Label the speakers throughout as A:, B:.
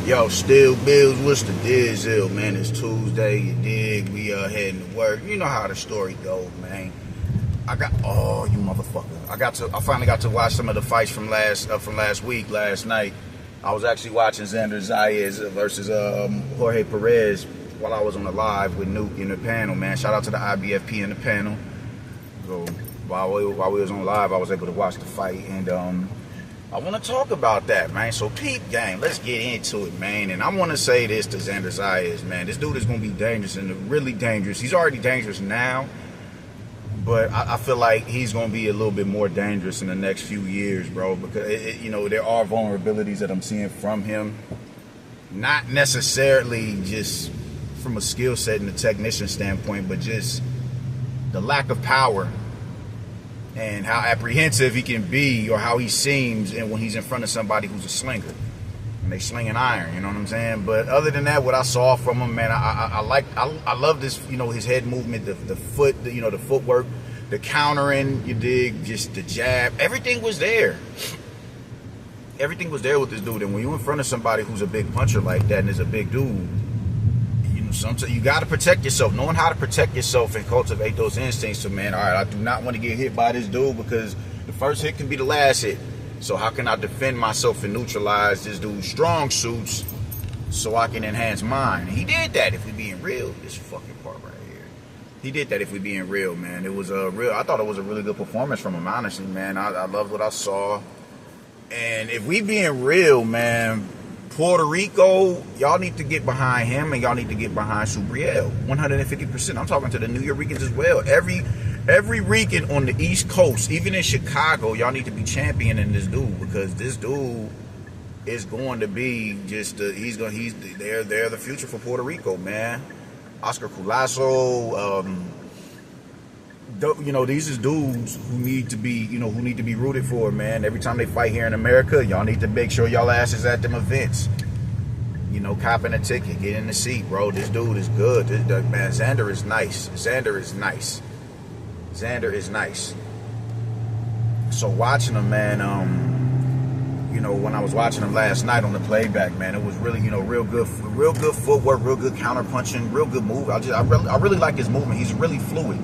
A: Yo, still bills, what's the deal, man? It's Tuesday, you dig? We heading to work. You know how the story goes, man. You motherfucker. I finally got to watch some of the fights from last week, last night. I was actually watching Xander Zayas versus Jorge Perez while I was on the live with Nuke in the panel, man. Shout out to the IBFP in the panel. So while we was on live, I was able to watch the fight, and I want to talk about that, man. So, peep gang, let's get into it, man. And I want to say this to Xander Zayas, man. This dude is going to be dangerous and really dangerous. He's already dangerous now, but I feel like he's going to be a little bit more dangerous in the next few years, bro. Because, there are vulnerabilities that I'm seeing from him. Not necessarily just from a skill set and a technician standpoint, but just the lack of power and how apprehensive he can be, or how he seems, and when he's in front of somebody who's a slinger and they slinging iron, you know what I'm saying? But other than that, what I saw from him, man, I love this, his head movement, the footwork, the countering, you dig, just the jab, everything was there. Everything was there with this dude. And when you're in front of somebody who's a big puncher like that and is a big dude, sometimes you got to protect yourself. Knowing how to protect yourself and cultivate those instincts. So, man, all right, I do not want to get hit by this dude, because the first hit can be the last hit. So how can I defend myself and neutralize this dude's strong suits so I can enhance mine? And he did that, if we being real. This fucking part right here. He did that, if we being real, man. It was I thought it was a really good performance from him, honestly, man. I loved what I saw. And if we being real, man, Puerto Rico, y'all need to get behind him, and y'all need to get behind Subriel 150%. I'm talking to the New Yorkers as well. Every Rican on the East Coast, even in Chicago, y'all need to be championing this dude, because this dude is going to be just they're the future for Puerto Rico, man. Oscar Culasso, these is dudes who need to be rooted for, man. Every time they fight here in America, y'all need to make sure y'all asses at them events. Copping a ticket, get in the seat, bro. This dude is good. Man, Xander is nice. Xander is nice. So watching him, man, when I was watching him last night on the playback, man, it was really, real good footwork, real good counter punching, real good move. I really like his movement. He's really fluid.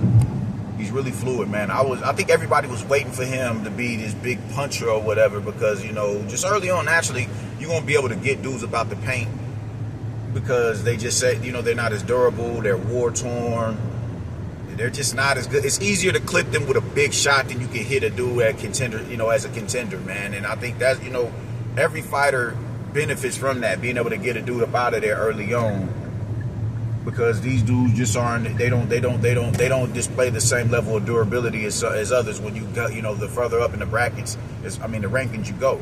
A: He's really fluid, man. I think everybody was waiting for him to be this big puncher or whatever, because, just early on, naturally, you're going to be able to get dudes about the paint, because they just say, they're not as durable, they're war-torn, they're just not as good. It's easier to clip them with a big shot than you can hit a dude at contender, as a contender, man. And I think that's, every fighter benefits from that, being able to get a dude up out of there early on. Because these dudes just aren't, they don't display the same level of durability as others when you go, the further up in the brackets, the rankings you go.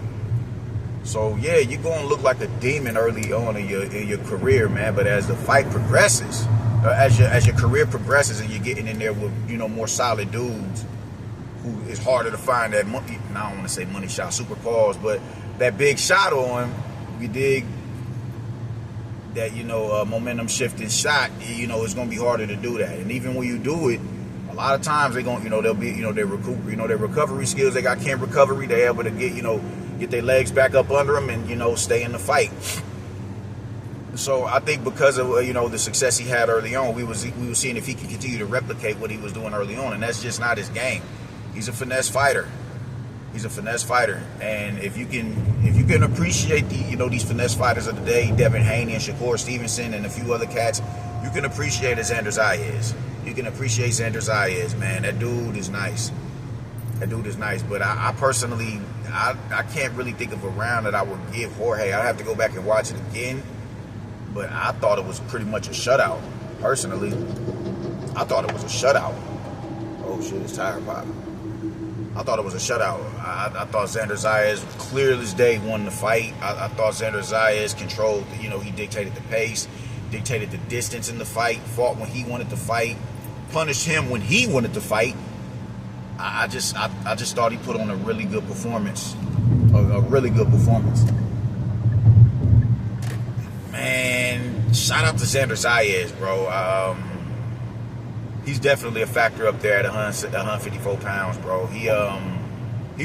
A: So yeah, you're gonna look like a demon early on in your career, man. But as the fight progresses, as your career progresses, and you're getting in there with more solid dudes, who is harder to find that money. I don't want to say money shot, super pause, but that big shot on, you dig. That momentum shifting shot, it's gonna be harder to do that. And even when you do it, a lot of times they'll be their recovery skills. They got camp recovery. They're able to get their legs back up under them and stay in the fight. So I think because of the success he had early on, we were seeing if he could continue to replicate what he was doing early on, and that's just not his game. He's a finesse fighter. And if you can appreciate these finesse fighters of the day, Devin Haney and Shakur Stevenson and a few other cats, you can appreciate Xander Zayas. You can appreciate Xander Zayas, man. That dude is nice. But I personally, I can't really think of a round that I would give Jorge. I'd have to go back and watch it again. But I thought it was pretty much a shutout. Personally, I thought it was a shutout. Oh shit, it's tire popping. I thought it was a shutout. I thought Xander Zayas, clear as day, won the fight. I thought Xander Zayas controlled, he dictated the pace, dictated the distance in the fight, fought when he wanted to fight, punished him when he wanted to fight. I just thought he put on a really good performance. A really good performance. Man, shout out to Xander Zayas, bro. He's definitely a factor up there at 154 pounds, bro. He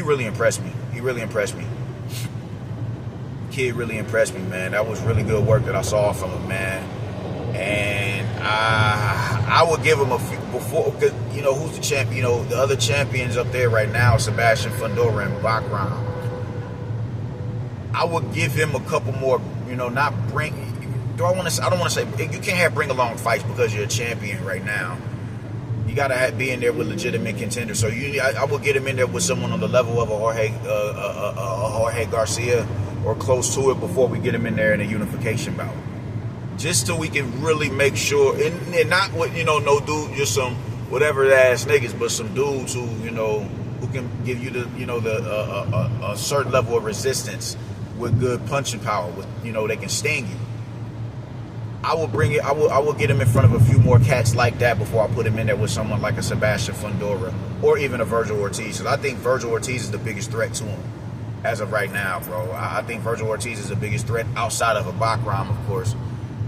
A: really impressed me. kid really impressed me, man. That was really good work that I saw from him, man. And I would give him a few before, cause, you know, who's the champion? You know, the other champions up there right now, Sebastian Fundora and Bakram. I would give him a couple more, you know, not bring. I don't want to say you can't have bring along fights because you're a champion right now. You gotta be in there with legitimate contenders. So I would get him in there with someone on the level of a Jorge Garcia or close to it before we get him in there in a unification bout. Just so we can really make sure, and not with, you know, no dude, just some whatever ass niggas, but some dudes who, you know, who can give you the, you know, a certain level of resistance with good punching power. With, you know, they can sting you. I will bring it. I will get him in front of a few more cats like that before I put him in there with someone like a Sebastian Fundora or even a Virgil Ortiz. Because I think Virgil Ortiz is the biggest threat to him as of right now, bro. I think Virgil Ortiz is the biggest threat outside of a Bakram, of course.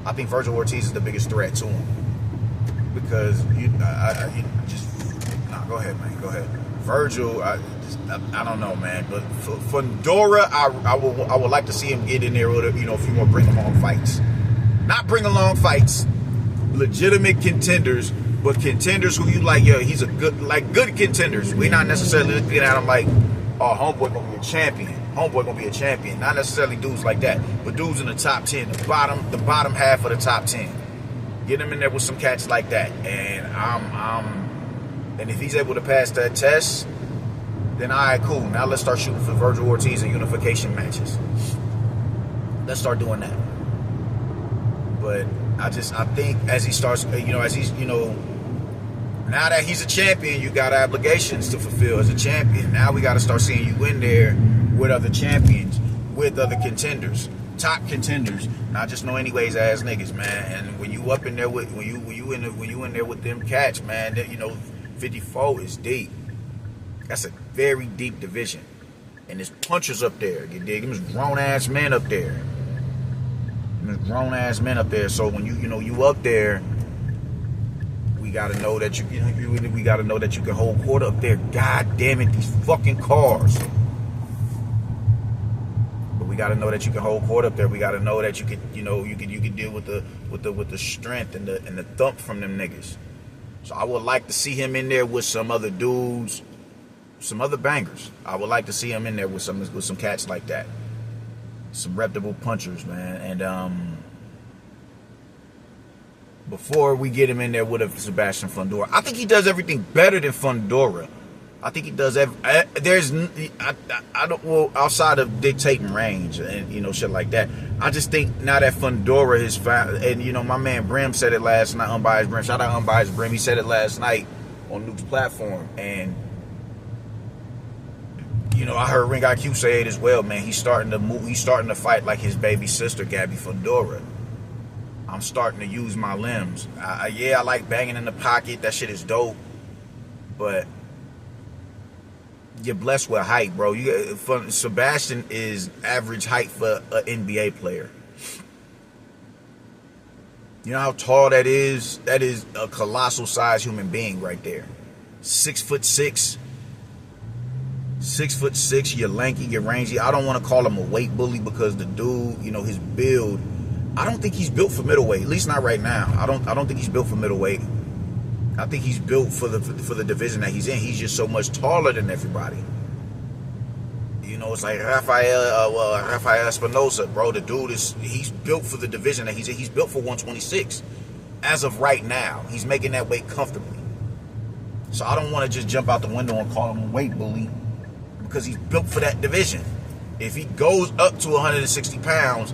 A: I think Virgil Ortiz is the biggest threat to him because you just go ahead, man. Go ahead. Virgil, I don't know, man. But Fundora, I would like to see him get in there with, you know, a few more bring along fights. Not bring along fights, legitimate contenders, but contenders who you like. Yo, he's a good contenders. We're not necessarily looking at him like, oh, homeboy gonna be a champion. Homeboy gonna be a champion. Not necessarily dudes like that, but dudes in the top 10, the bottom half of the top 10. Get him in there with some cats like that, and and if he's able to pass that test, then all right, cool. Now let's start shooting for Virgil Ortiz in unification matches. Let's start doing that. But I think as he starts, you know, now that he's a champion, you got obligations to fulfill as a champion. Now we got to start seeing you in there with other champions, with other contenders, top contenders, not just no anyways ass niggas, man. And when you up in there with when you in there with them cats, man, that, you know, 54 is deep. That's a very deep division, and there's punchers up there. You dig? There's grown ass men up there. There's grown ass men up there. So when you up there, we gotta know that we gotta know that you can hold court up there. God damn it, these fucking cars. But we gotta know that you can hold court up there. We gotta know that you can deal with the strength and the thump from them niggas. So I would like to see him in there with some other dudes, some other bangers. I would like to see him in there with some cats like that. Some reputable punchers, man. And before we get him in there with a Sebastian Fundora, I think he does everything better than Fundora. I think he does. I don't outside of dictating range and, you know, shit like that. I just think now that Fundora has found, and, you know, my man Brim said it last night. Unbiased Brim, shout out Unbiased Brim. He said it last night on Nuke's platform, and, you know, I heard Ring IQ say it as well, man. He's starting to move. He's starting to fight like his baby sister, Gabby Fundora. I'm starting to use my limbs. Yeah, I like banging in the pocket. That shit is dope. But you're blessed with height, bro. Sebastian is average height for an NBA player. You know how tall that is? That is a colossal size human being right there. 6'6". 6'6", you're lanky, you're rangy. I don't want to call him a weight bully because the dude, you know, his build, I don't think he's built for middleweight. At least not right now. I don't think he's built for middleweight. I think he's built for the division that he's in. He's just so much taller than everybody. You know, it's like Rafael Espinosa, bro. The dude he's built for the division that he's in. He's built for 126. As of right now, he's making that weight comfortably. So I don't want to just jump out the window and call him a weight bully, because he's built for that division. If he goes up to 160 pounds,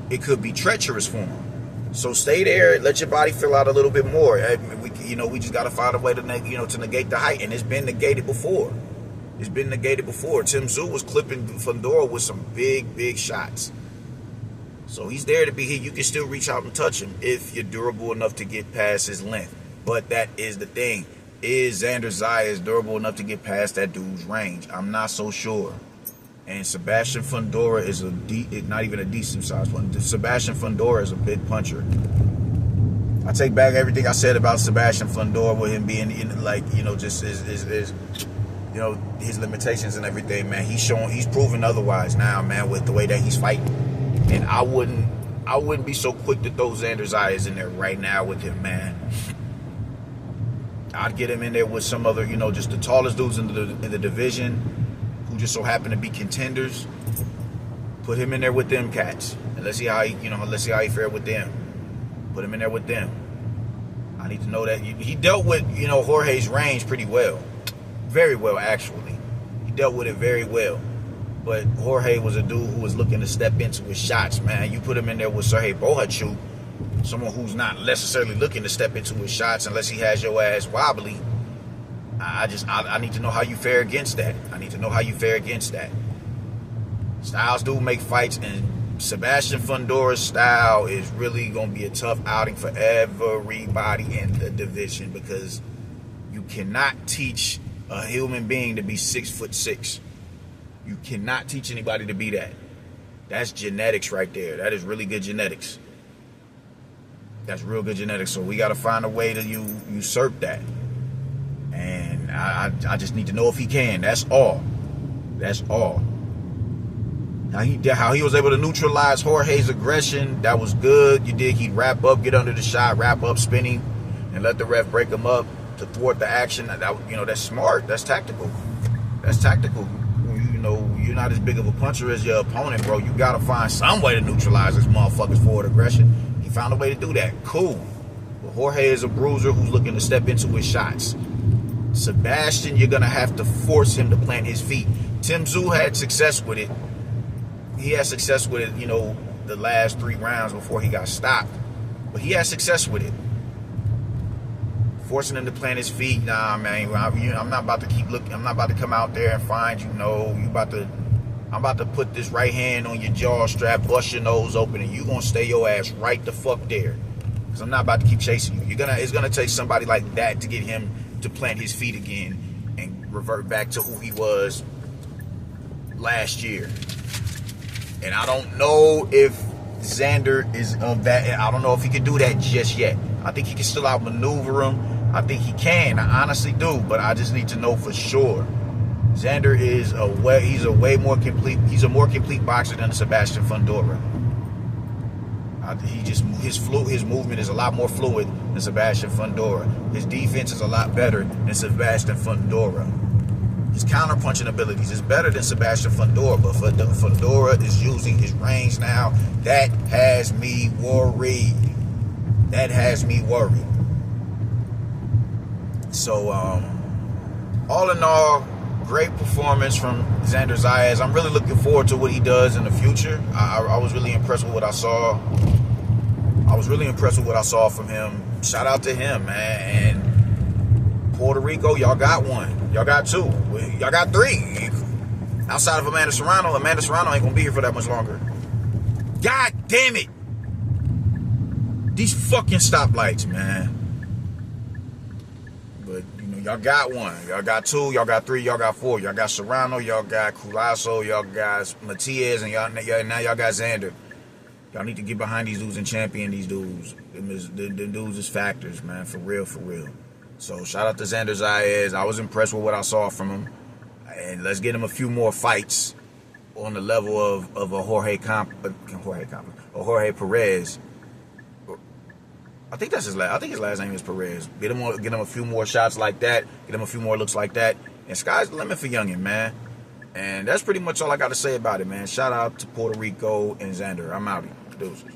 A: it could be treacherous for him. So stay there, let your body fill out a little bit more. We just got to find a way to negate the height, and it's been negated before. It's been negated before. Tim Tszyu was clipping Fundora with some big shots. So he's there to be here. You can still reach out and touch him if you're durable enough to get past his length. But that is the thing. Is Xander Zayas durable enough to get past that dude's range? I'm not so sure. And Sebastian Fundora is not even a decent sized one. Sebastian Fundora is a big puncher. I take back everything I said about Sebastian Fundora with him being just his limitations and everything, man. He's proven otherwise now, man, with the way that he's fighting. And I wouldn't be so quick to throw Xander Zayas in there right now with him, man. I'd get him in there with some other, just the tallest dudes in the division who just so happen to be contenders. Put him in there with them cats, and let's see how he fared with them. Put him in there with them. I need to know that he dealt with Jorge's range pretty well, very well actually. He dealt with it very well. But Jorge was a dude who was looking to step into his shots, man. You put him in there with Sergey Bohachuk, someone who's not necessarily looking to step into his shots unless he has your ass wobbly. I need to know how you fare against that. Styles do make fights, and Sebastian Fundora's style is really going to be a tough outing for everybody in the division, because you cannot teach a human being to be 6'6". You cannot teach anybody to be that. That's genetics right there. That is really good genetics. That's real good genetics. So we got to find a way to usurp that. And I just need to know if he can. That's all. How he was able to neutralize Jorge's aggression, that was good. You dig? He'd wrap up, get under the shot, wrap up, spinning, and let the ref break him up to thwart the action. That's smart. That's tactical. You're not as big of a puncher as your opponent, bro. You got to find some way to neutralize this motherfucker's forward aggression. He found a way to do that. Cool. But Jorge is a bruiser who's looking to step into his shots. Sebastian, you're going to have to force him to plant his feet. Tim Tszyu had success with it. He had success with it, the last 3 rounds before he got stopped. But he had success with it. Forcing him to plant his feet, nah, man. I'm not about to keep looking. I'm not about to come out there and find I'm about to put this right hand on your jaw strap, bust your nose open, and you gonna stay your ass right the fuck there. Because I'm not about to keep chasing you. It's gonna take somebody like that to get him to plant his feet again and revert back to who he was last year. And I don't know if Xander is of that. I don't know if he can do that just yet. I think he can still outmaneuver him. I think he can. I honestly do. But I just need to know for sure. Xander is he's a more complete boxer than Sebastian Fundora. His movement is a lot more fluid than Sebastian Fundora. His defense is a lot better than Sebastian Fundora. His counter-punching abilities is better than Sebastian Fundora, but Fundora is using his range now. That has me worried. So, all in all, great performance from Xander Zayas. I'm really looking forward to what he does in the future. I was really impressed with what I saw. From him. Shout out to him, man. And Puerto Rico, y'all got 1. Y'all got 2. Y'all got 3. Outside of Amanda Serrano ain't going to be here for that much longer. God damn it. These fucking stoplights, man. But, y'all got 1. Y'all got 2. Y'all got 3. Y'all got 4. Y'all got Serrano. Y'all got Culasso. Y'all got Matias. And now y'all got Xander. Y'all need to get behind these dudes and champion these dudes. The dudes is factors, man. For real. So, shout out to Xander Zayas. I was impressed with what I saw from him. And let's get him a few more fights on the level of a Jorge Perez. I think that's his last. I think his last name is Perez. Get him a few more shots like that. Get him a few more looks like that. And sky's the limit for youngin', man. And that's pretty much all I got to say about it, man. Shout out to Puerto Rico and Xander. I'm out here. Deuces.